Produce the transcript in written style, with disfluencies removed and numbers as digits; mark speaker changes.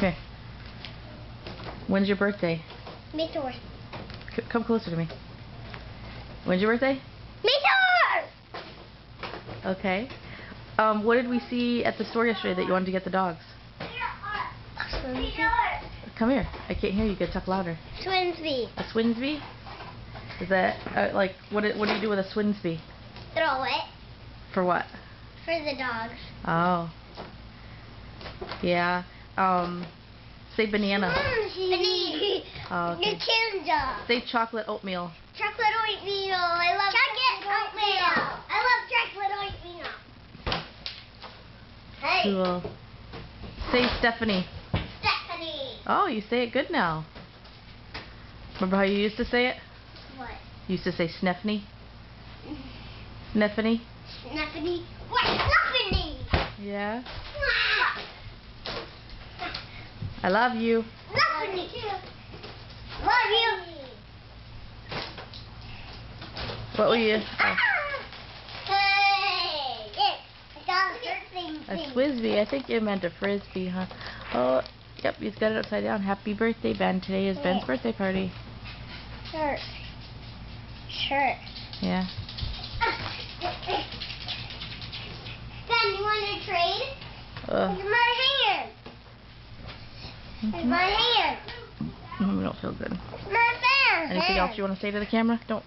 Speaker 1: Okay. When's your birthday?
Speaker 2: May 4th.
Speaker 1: Come closer to me. When's your birthday?
Speaker 2: May 4th!
Speaker 1: Okay. What did we see at the store yesterday that you wanted to get the dogs? Come here. I can't hear you. You gotta talk louder.
Speaker 2: Swinsby.
Speaker 1: A Swinsby? Is that, like, what do you do with a Swinsby?
Speaker 2: Throw it.
Speaker 1: For what?
Speaker 2: For the dogs.
Speaker 1: Oh. Yeah. Say banana.
Speaker 2: Banana.
Speaker 1: Oh, okay.
Speaker 2: Nintendo.
Speaker 1: Say chocolate oatmeal.
Speaker 2: Chocolate oatmeal. I love chocolate oatmeal. I love chocolate oatmeal. Hey.
Speaker 1: Cool. Say Stephanie.
Speaker 2: Stephanie.
Speaker 1: Oh, you say it good now. Remember how you used to say it?
Speaker 2: What?
Speaker 1: You used to say Sneffany? Sneffany?
Speaker 2: Sneffany. What? Sneffany.
Speaker 1: Yeah. I love you.
Speaker 2: Sneffany. Love you.
Speaker 1: What were you? Oh.
Speaker 2: Hey.
Speaker 1: A Swizzby. I think you meant a Frisbee, huh? Oh, yep, he's got it upside down. Happy birthday, Ben. Today is Ben's birthday party.
Speaker 2: Shirt.
Speaker 1: Yeah.
Speaker 2: Ben, you want to trade?
Speaker 1: Ugh.
Speaker 2: Look at my hair. It's my hair.
Speaker 1: We don't feel good.
Speaker 2: My hair.
Speaker 1: Anything else you want to say to the camera? Don't.